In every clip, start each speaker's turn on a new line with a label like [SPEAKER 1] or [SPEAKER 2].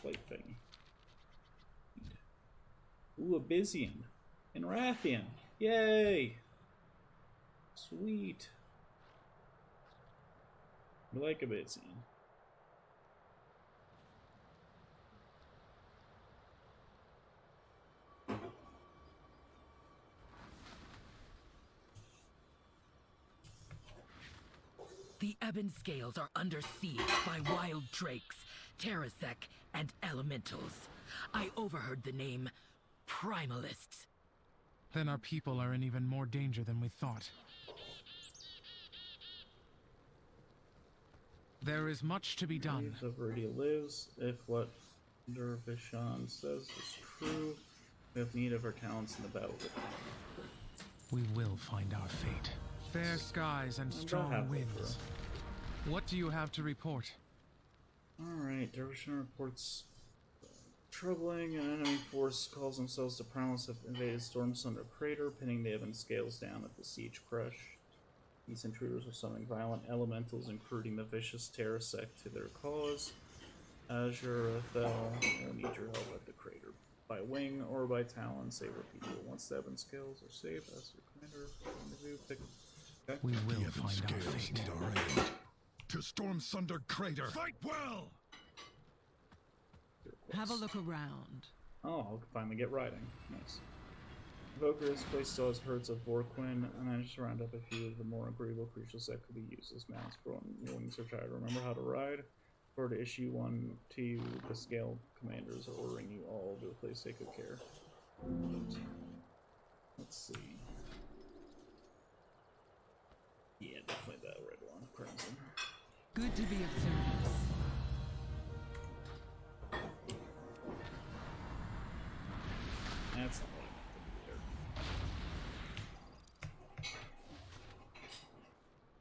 [SPEAKER 1] Dragonflight thing. Ooh, Abyssian. And Rathian. Yay! Sweet. I like Abyssian.
[SPEAKER 2] The Ebon Scales are under siege by wild drakes, Terrasec, and elementals. I overheard the name Primalists.
[SPEAKER 3] Then our people are in even more danger than we thought. There is much to be done.
[SPEAKER 1] The Viridia lives. If what Dervishan says is true, we have need of her talents in the battle.
[SPEAKER 3] We will find our fate. Fair skies and strong winds. What do you have to report?
[SPEAKER 1] Alright, Dervishan reports troubling. An enemy force calls themselves the Primalist have invaded Stormsunder Crater, pinning the Ebon Scales down at the siege crush. These intruders are summoning violent elementals, including the vicious Terrasec, to their cause. Azure, Athel, will need your help at the crater. By wing or by talon, save our people. Once the Ebon Scales are saved, ask your commander for an interview. Pick. Okay.
[SPEAKER 3] We will find our fate.
[SPEAKER 4] Need our aid. To Stormsunder Crater. Fight well!
[SPEAKER 5] Have a look around.
[SPEAKER 1] Oh, I'll finally get riding. Nice. Evoker, this place still has herds of Vorquin, and I just round up a few of the more agreeable creatures that could be used as mounts for when your wings are tired. Remember how to ride? Or to issue one to you, the scale commanders are ordering you all to a place they could care. Let's see. Yeah, definitely that red one, Crimson.
[SPEAKER 5] Good to be of service.
[SPEAKER 1] That's not what I meant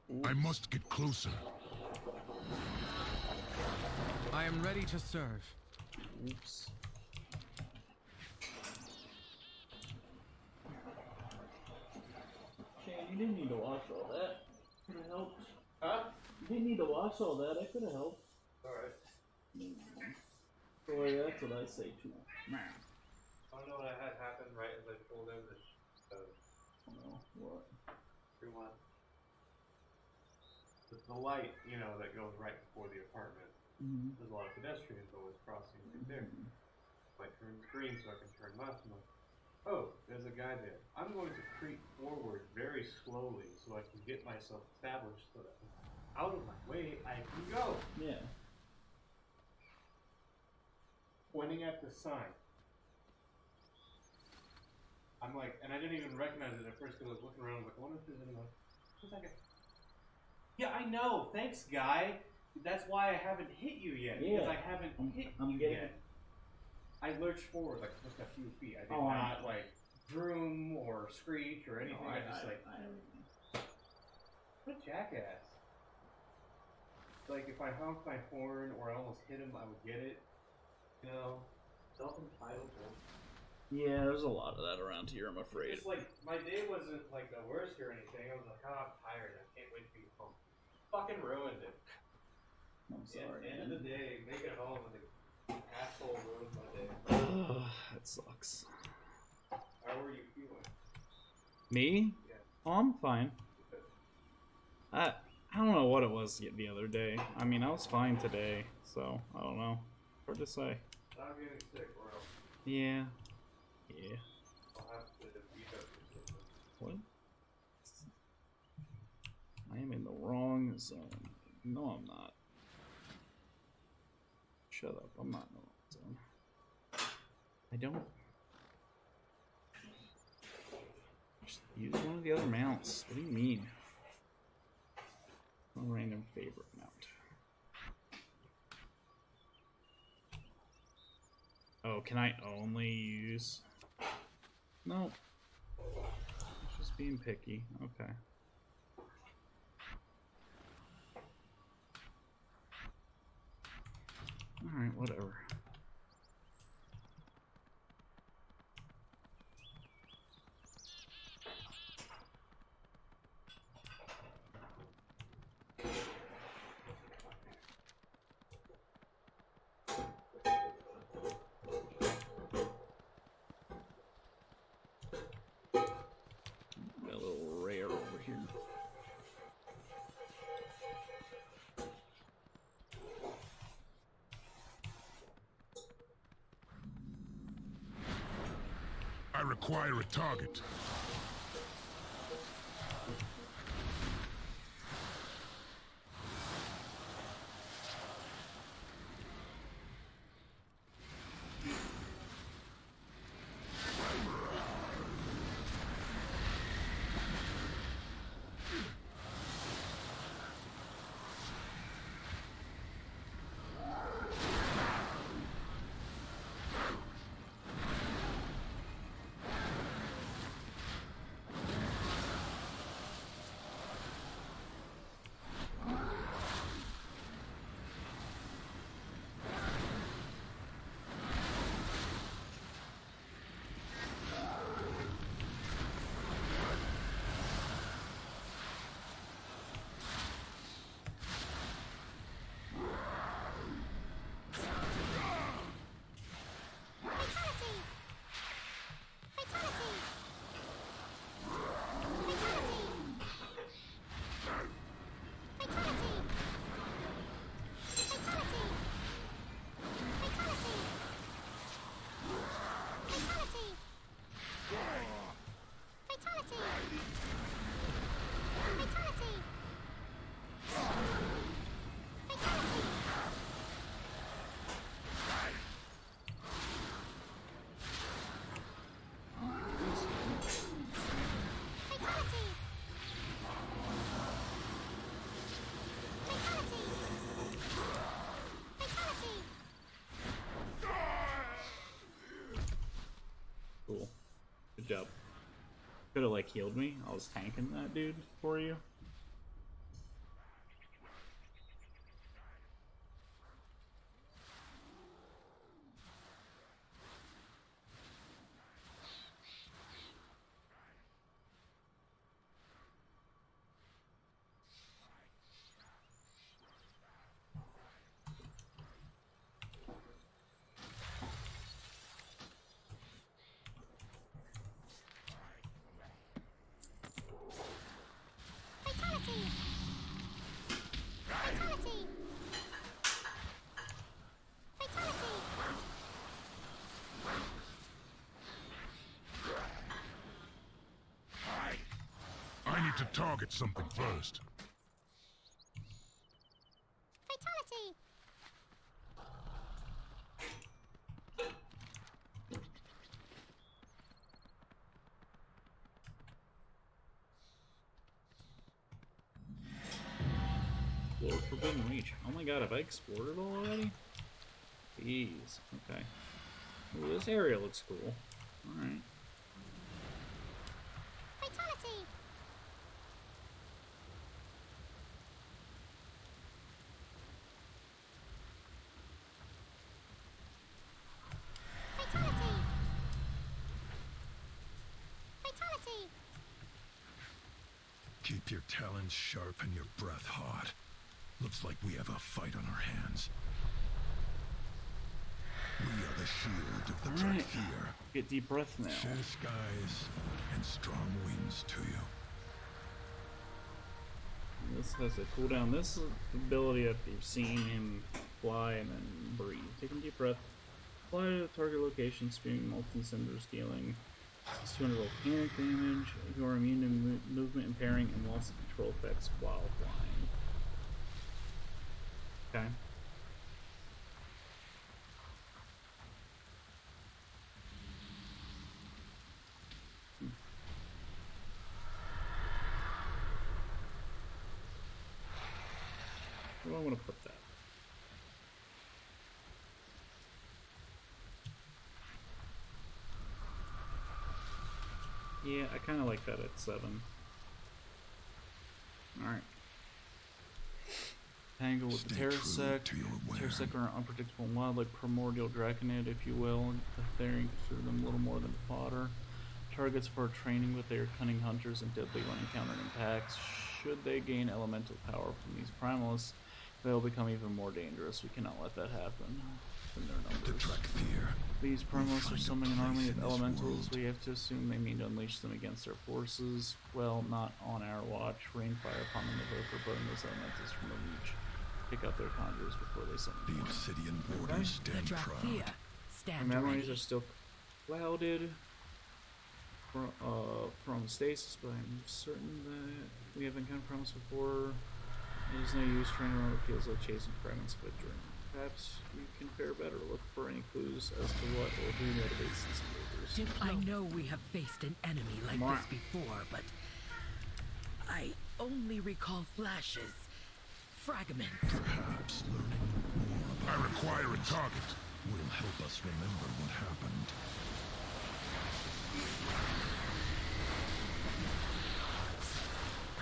[SPEAKER 1] to be there.
[SPEAKER 4] I must get closer.
[SPEAKER 3] I am ready to serve.
[SPEAKER 1] Oops. Shane, you didn't need to watch all that. Could have helped.
[SPEAKER 6] Huh?
[SPEAKER 1] You didn't need to watch all that. I could have helped.
[SPEAKER 6] Alright.
[SPEAKER 1] Boy, that's what I say too.
[SPEAKER 6] I don't know what I had happen right as I pulled in the
[SPEAKER 1] No, what?
[SPEAKER 6] everyone. The light, you know, that goes right before the apartment.
[SPEAKER 1] Mm-hmm.
[SPEAKER 6] There's a lot of pedestrians always crossing right there. Might turn green so I can turn left. And oh, there's a guy there. I'm going to creep forward very slowly so I can get myself established so that out of my way I can go.
[SPEAKER 1] Yeah.
[SPEAKER 6] Pointing at the sign. I'm like, and I didn't even recognize it at first because I was looking around. I was like, I wonder if there's anyone. Who's that guy? Yeah, I know. Thanks, guy. That's why I haven't hit you yet. Because I haven't hit you yet. I lurched forward like just a few feet. I did not like vroom or screech or anything. I just what a jackass. Like if I honked my horn or I almost hit him, I would get it. You know, self-entitled.
[SPEAKER 1] Yeah, there's a lot of that around here, I'm afraid.
[SPEAKER 6] It's like, my day wasn't like the worst or anything. I was like, oh, I'm tired. I can't wait to be home. Fucking ruined it.
[SPEAKER 1] I'm sorry.
[SPEAKER 6] At the end of the day, making it home with an asshole ruined my day.
[SPEAKER 1] That sucks.
[SPEAKER 6] How were you feeling?
[SPEAKER 1] Me?
[SPEAKER 6] Yeah.
[SPEAKER 1] Oh, I'm fine. I don't know what it was the other day. I mean, I was fine today, so I don't know. Hard to say.
[SPEAKER 6] I'm getting sick, bro.
[SPEAKER 1] Yeah. Yeah.
[SPEAKER 6] I'll have to beat up your system.
[SPEAKER 1] What? I am in the wrong zone. No, I'm not. Shut up. I'm not in the wrong zone. I don't. Just use one of the other mounts. What do you mean? A random favorite mount. Oh, can I only use... No. It's just being picky. Okay. Alright, whatever.
[SPEAKER 4] acquire a target.
[SPEAKER 1] Cool. Good job. Could have like healed me. I was tanking that dude for you.
[SPEAKER 4] I need to target something first.
[SPEAKER 7] Fatality!
[SPEAKER 1] Lord Forbidden Reach. Oh my god, have I explored it already? Jeez. Okay. Ooh, this area looks cool. Alright.
[SPEAKER 7] Fatality! Fatality! Fatality!
[SPEAKER 4] Keep your talons sharp and your breath hot. Looks like we have a fight on our hands. We are the shield of the
[SPEAKER 1] Alright.
[SPEAKER 4] Dracthyr.
[SPEAKER 1] Get deep breath now.
[SPEAKER 4] Fair skies and strong winds to you.
[SPEAKER 1] This has a cooldown. This ability that you've seen him fly and then breathe. Take a deep breath. Fly to the target location, spewing molten cinders, dealing 200 volcanic damage. You are immune to movement impairing and loss of control effects while flying. Okay. Where do I want to put that? Yeah, I kind of like that at 7. Alright. Tangle with the
[SPEAKER 4] Stay true
[SPEAKER 1] Terrasec.
[SPEAKER 4] to your wares.
[SPEAKER 1] Terrasec are unpredictable and wild, like primordial draconid, if you will. The Therian consider them little more than fodder. Targets for training, but they are cunning hunters and deadly when encountered in packs. Should they gain elemental power from these primalists, they'll become even more dangerous. We cannot let that happen. In their
[SPEAKER 4] The
[SPEAKER 1] numbers.
[SPEAKER 4] Dracthyr.
[SPEAKER 1] These
[SPEAKER 4] will
[SPEAKER 1] primalists are
[SPEAKER 4] find a
[SPEAKER 1] summoning an army
[SPEAKER 4] place
[SPEAKER 1] of
[SPEAKER 4] in this
[SPEAKER 1] elementals.
[SPEAKER 4] world.
[SPEAKER 1] We have to assume they mean to unleash them against our forces. Well, not on our watch. Rain fire upon them with Evoker, burn those elementals from the reach. Pick out their conjures before they summon
[SPEAKER 4] The
[SPEAKER 1] them.
[SPEAKER 4] obsidian
[SPEAKER 1] Okay.
[SPEAKER 4] borders
[SPEAKER 2] The
[SPEAKER 4] stand
[SPEAKER 2] Dracthyr
[SPEAKER 4] proud.
[SPEAKER 1] My
[SPEAKER 2] stand
[SPEAKER 1] memories
[SPEAKER 2] ready.
[SPEAKER 1] are still clouded. from stasis, but I'm certain that we haven't encountered Promise before. There's no use trying to remember what feels like chasing fragments of a dream. Perhaps you can fare better. Look for any clues as to what or who motivates these Evokers.
[SPEAKER 2] I know we have faced an enemy like this before, but I only recall flashes, fragments.
[SPEAKER 4] Perhaps learning more. I require a target. Will help us remember what happened.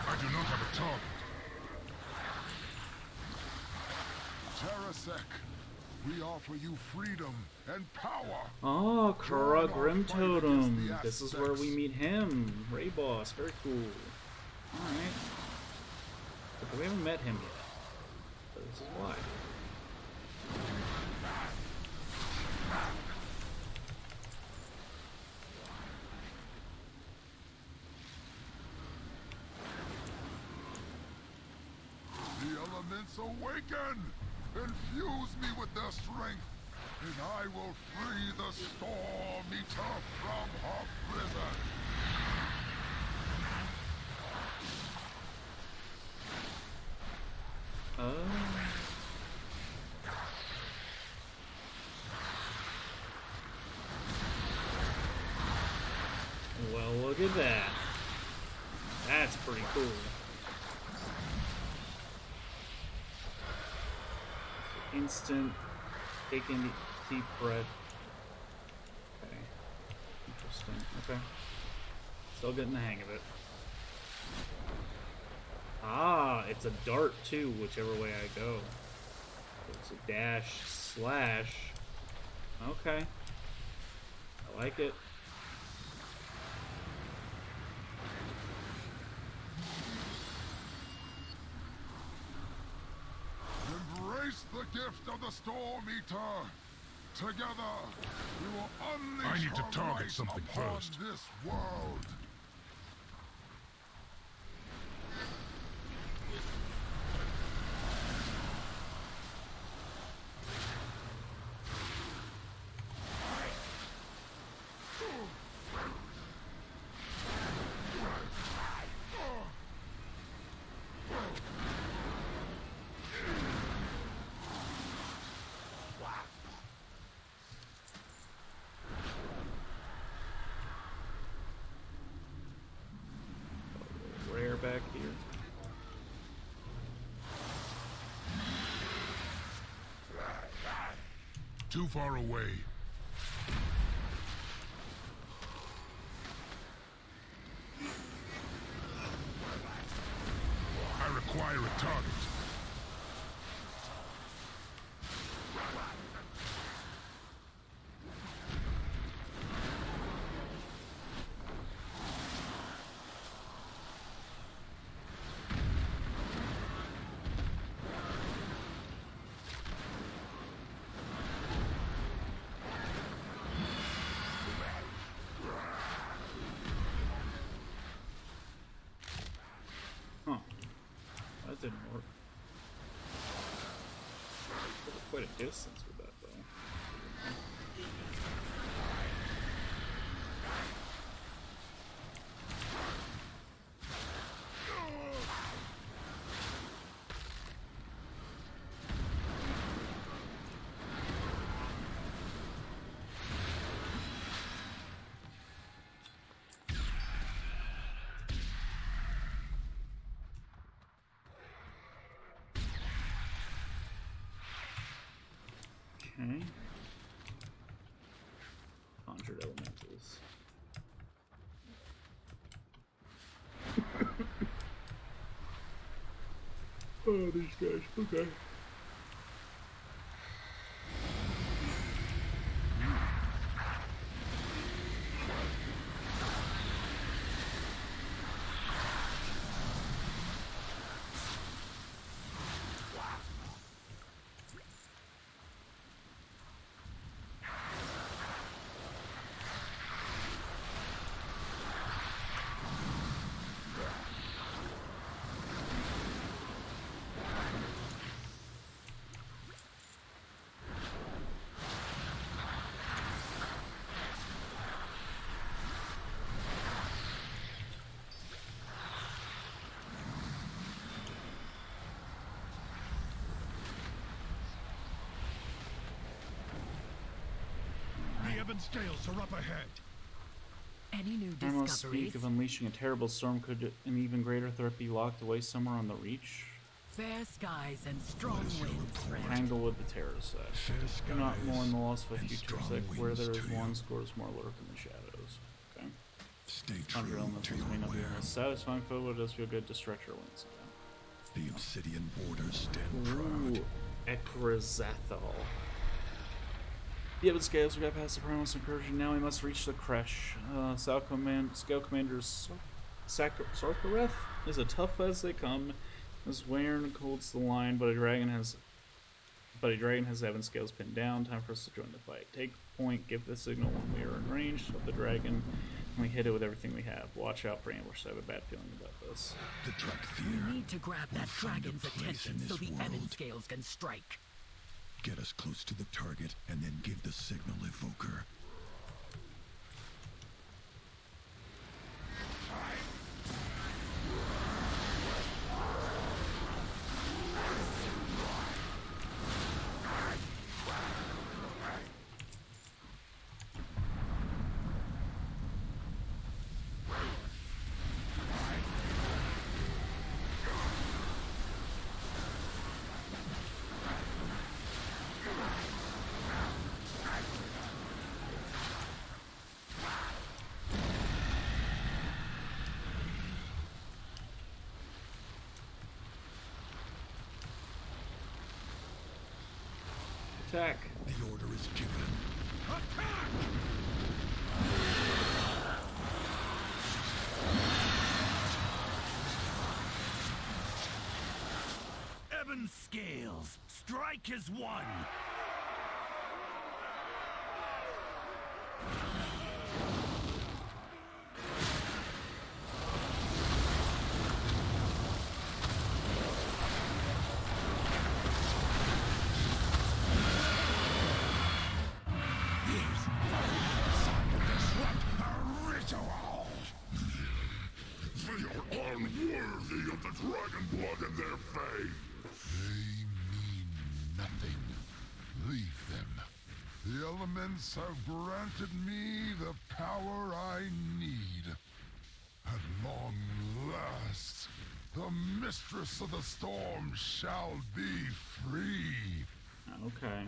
[SPEAKER 4] I do not have a target.
[SPEAKER 8] Terrasek, we offer you freedom and power.
[SPEAKER 1] Oh, Kara Grim Totem. This is where we meet him. Ray Boss. Very cool. Alright. But we haven't met him yet. So this is why.
[SPEAKER 8] The elements awaken! Infuse me with their strength, and I will free the Storm Eater from her prison!
[SPEAKER 1] Well, look at that. That's pretty cool. Instant, take in deep breath. Okay. Interesting. Okay. Still getting the hang of it. Ah, it's a dart too, whichever way I go. It's a dash slash. Okay. I like it.
[SPEAKER 8] Embrace the gift of the Storm Eater! Together, we will unleash
[SPEAKER 4] I need to
[SPEAKER 8] her
[SPEAKER 4] target
[SPEAKER 8] might
[SPEAKER 4] something
[SPEAKER 8] upon
[SPEAKER 4] first.
[SPEAKER 8] this world!
[SPEAKER 1] Rare back here.
[SPEAKER 4] Too far away. I require a target.
[SPEAKER 1] Huh. That didn't work. Quite a distance with that, though. Okay. Conjured elementals. Oh, these guys. Okay.
[SPEAKER 4] Ebon scales are up ahead.
[SPEAKER 2] Any new
[SPEAKER 1] Primalist
[SPEAKER 2] discoveries?
[SPEAKER 1] speak of unleashing a terrible storm. Could an even greater threat be locked away somewhere on the Reach?
[SPEAKER 2] Fair skies and strong
[SPEAKER 4] What is your
[SPEAKER 2] winds,
[SPEAKER 4] report?
[SPEAKER 2] friend.
[SPEAKER 1] Tangle with the Terrasec.
[SPEAKER 4] Fair
[SPEAKER 1] Do not
[SPEAKER 4] skies
[SPEAKER 1] mourn the loss of a
[SPEAKER 4] and
[SPEAKER 1] few
[SPEAKER 4] strong
[SPEAKER 1] Terrasec. Where
[SPEAKER 4] winds
[SPEAKER 1] there is
[SPEAKER 4] to you.
[SPEAKER 1] one, scores more lurk in the shadows. Okay.
[SPEAKER 4] Stay
[SPEAKER 1] Under
[SPEAKER 4] true
[SPEAKER 1] illness
[SPEAKER 4] to
[SPEAKER 1] may
[SPEAKER 4] your
[SPEAKER 1] not be the
[SPEAKER 4] wear.
[SPEAKER 1] most satisfying foe, but it does feel good to stretch our wings again.
[SPEAKER 4] The obsidian borders stand proud.
[SPEAKER 1] Ooh, Ekrazathal. The Ebon Scales, we got past the Primalist Incursion. Now we must reach the Creche. Scale Commander Sarkareth is as tough as they come. As Wayne holds the line, but a dragon has Ebon Scales pinned down. Time for us to join the fight. Take point, give the signal when we are in range of the dragon, and we hit it with everything we have. Watch out for ambush. I have a bad feeling about this.
[SPEAKER 4] The
[SPEAKER 2] We
[SPEAKER 4] Dracthyr
[SPEAKER 2] need to grab
[SPEAKER 4] will
[SPEAKER 2] that
[SPEAKER 4] find a
[SPEAKER 2] dragon's
[SPEAKER 4] place
[SPEAKER 2] attention
[SPEAKER 4] in
[SPEAKER 2] so
[SPEAKER 4] this
[SPEAKER 2] the Ebon
[SPEAKER 4] world.
[SPEAKER 2] Scales can strike.
[SPEAKER 4] Get us close to the target and then give the signal, Evoker.
[SPEAKER 1] Attack!
[SPEAKER 4] The order is given. Attack!
[SPEAKER 9] Ebon Scales, strike as one!
[SPEAKER 8] They are unworthy of the dragon blood in their veins. They mean nothing. Leave them. The elements have granted me the power I need. At long last, the mistress of the storm shall be free.
[SPEAKER 1] Okay.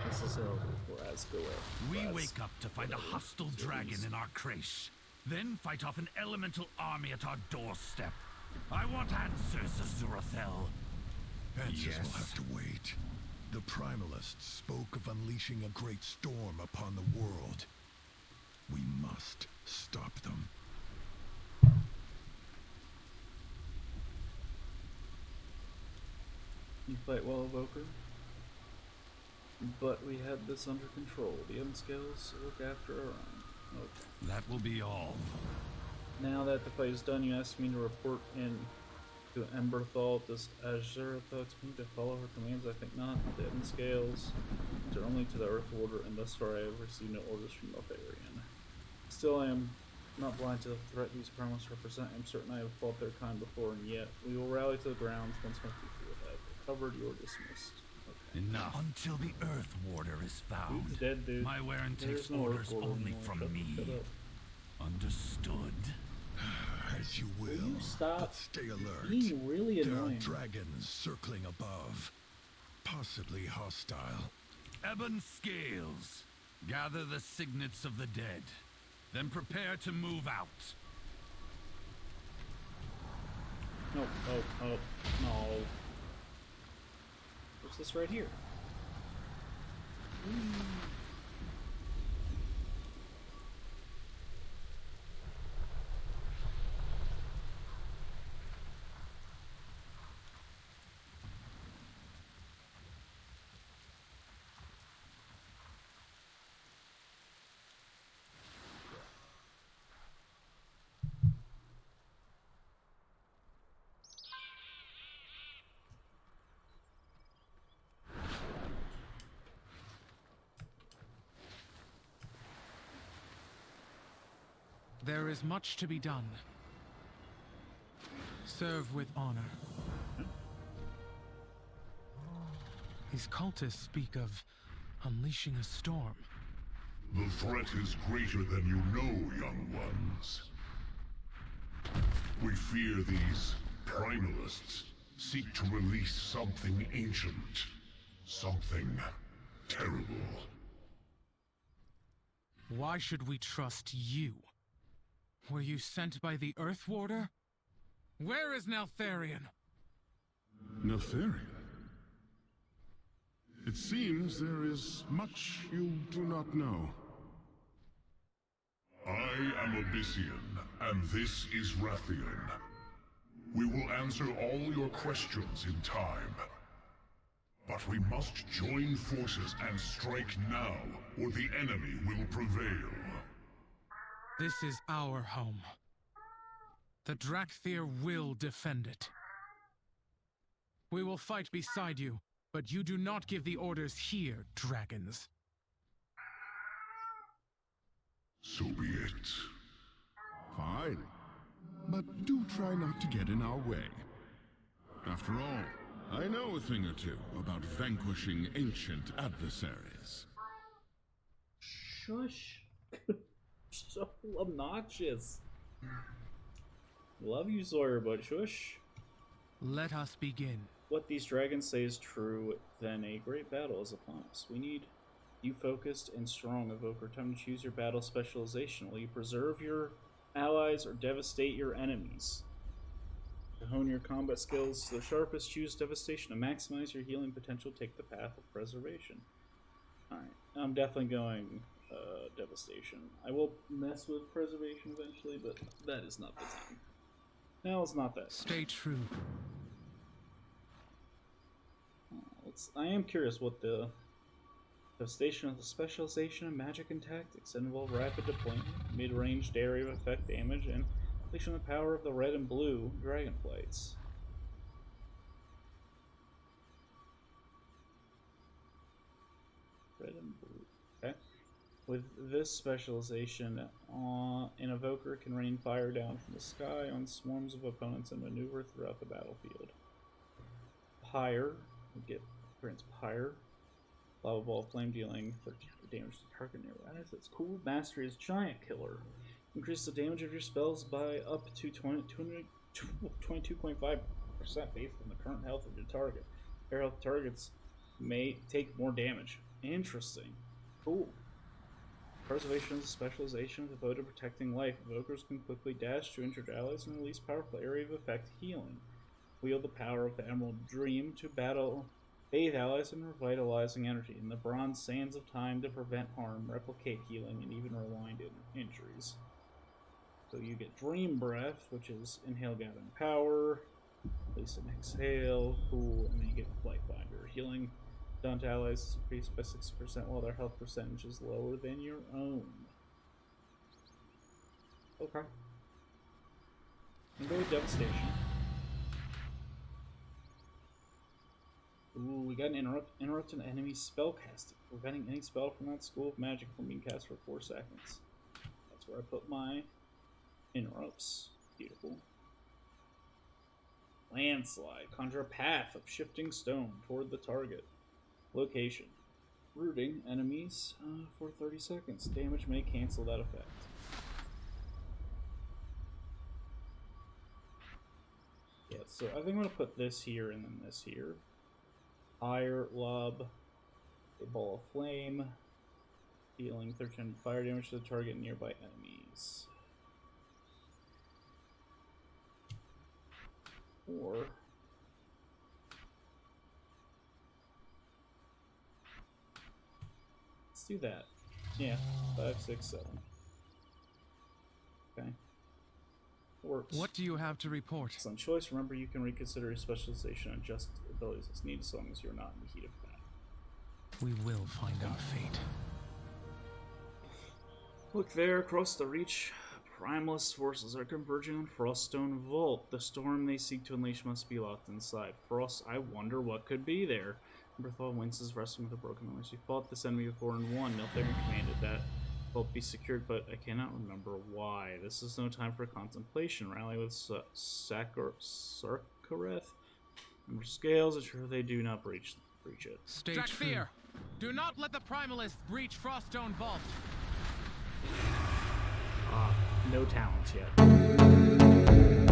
[SPEAKER 1] This is over for Asgoeth.
[SPEAKER 9] We wake up to find a hostile dragon in our creche, then fight off an elemental army at our doorstep. I want answers, Azurathel.
[SPEAKER 4] Answers will
[SPEAKER 9] Yes.
[SPEAKER 4] have to wait. The Primalists spoke of unleashing a great storm upon the world. We must stop them.
[SPEAKER 1] You fight well, Evoker. But we have this under control. The Ebon Scales look after our own. Okay.
[SPEAKER 9] That will be all.
[SPEAKER 1] Now that the fight is done, you ask me to report in to Emberthal. Does Azurathal expect me to follow her commands? I think not. The Ebon Scales are only to the Earth Order, and thus far I have received no orders from Eltharion. Still, I am not blind to the threat these promises represent. I am certain I have fought their kind before, and yet we will rally to the grounds once my people have recovered. You are dismissed. Okay.
[SPEAKER 9] Enough. Until the Earth Warder is found.
[SPEAKER 1] He's dead, dude.
[SPEAKER 9] My Waren
[SPEAKER 1] There's
[SPEAKER 9] takes
[SPEAKER 1] no
[SPEAKER 9] orders
[SPEAKER 1] Earth Order
[SPEAKER 9] only
[SPEAKER 1] anymore.
[SPEAKER 9] from
[SPEAKER 1] Shut
[SPEAKER 9] me.
[SPEAKER 1] up.
[SPEAKER 9] Understood.
[SPEAKER 4] As you will.
[SPEAKER 1] Will you stop
[SPEAKER 4] but stay alert.
[SPEAKER 1] being really
[SPEAKER 4] There are
[SPEAKER 1] annoying?
[SPEAKER 4] dragons circling above. Possibly hostile.
[SPEAKER 9] Ebon Scales, gather the signets of the dead. Then prepare to move out.
[SPEAKER 1] No, no. What's this right here?
[SPEAKER 3] There is much to be done. Serve with honor. These cultists speak of unleashing a storm.
[SPEAKER 8] The threat is greater than you know, young ones. We fear these primalists seek to release something ancient. Something terrible.
[SPEAKER 3] Why should we trust you? Were you sent by the Earth Warder? Where is Neltharion?
[SPEAKER 8] Neltharion? It seems there is much you do not know. I am Abyssian, and this is Rathian. We will answer all your questions in time. But we must join forces and strike now, or the enemy will prevail.
[SPEAKER 3] This is our home. The Dracthyr will defend it. We will fight beside you, but you do not give the orders here, dragons.
[SPEAKER 8] So be it.
[SPEAKER 10] Fine. But do try not to get in our way. After all, I know a thing or two about vanquishing ancient adversaries.
[SPEAKER 1] Shush. So obnoxious. Love you, Sawyer, but shush.
[SPEAKER 3] Let us begin.
[SPEAKER 1] What these dragons say is true, then a great battle is upon us. We need you focused and strong, Evoker. Time to choose your battle specialization. Will you preserve your allies or devastate your enemies? To hone your combat skills to the sharpest, choose devastation. To maximize your healing potential, take the path of preservation. Alright, I'm definitely going devastation. I will mess with preservation eventually, but that is not the time. Now it's not that.
[SPEAKER 3] Stay true.
[SPEAKER 1] I am curious what the devastation of the specialization of magic and tactics that involve rapid deployment, mid-range area of effect damage, and unleashing the power of the red and blue dragonflights. Red and blue. Okay. With this specialization, an Evoker can rain fire down from the sky on swarms of opponents and maneuver throughout the battlefield. Pyre, we get experience Pyre. Lava Ball Flame dealing 13 damage to target nearby. That's cool. Mastery is Giant Killer. Increase the damage of your spells by up to 22.5% based on the current health of your target. Fair health targets may take more damage. Interesting. Cool. Preservation is a specialization devoted to protecting life. Evokers can quickly dash to injured allies and release powerful area of effect healing. Wield the power of the Emerald Dream to bathe allies in revitalizing energy. In the bronze sands of time to prevent harm, replicate healing, and even rewind injuries. So you get Dream Breath, which is inhale gathering power, release and exhale, cool, and then you get Lightbinder. Healing done to allies is increased by 60% while their health percentage is lower than your own. Okay. And go with Devastation. Ooh, we got an interrupt an enemy's spellcasting, preventing any spell from that school of magic from being cast for 4 seconds. That's where I put my interrupts. Beautiful. Landslide. Conjure a path of shifting stone toward the target. Location. Rooting enemies for 30 seconds. Damage may cancel that effect. Yeah, so I think I'm going to put this here and then this here. Fire, lob, a ball of flame, dealing 13 fire damage to the target and nearby enemies. Or let's do that. Yeah, 5, 6, 7. Okay. Works.
[SPEAKER 3] What do you have to report?
[SPEAKER 1] Excellent choice. Remember, you can reconsider your specialization and adjust abilities as needed so long as you're not in the heat of battle.
[SPEAKER 3] We will find our fate.
[SPEAKER 1] Look there, across the reach. Primalist forces are converging on Froststone Vault. The storm they seek to unleash must be locked inside. Frost, I wonder what could be there. Berthol winces, wrestling with a broken arm. We fought this enemy before and won. Neltharion commanded that vault be secured, but I cannot remember why. This is no time for contemplation. Rally with Sarkareth. Number scales, ensure they do not breach it.
[SPEAKER 3] Stay true. Do not let the Primalists breach Froststone Vault.
[SPEAKER 1] No talents yet.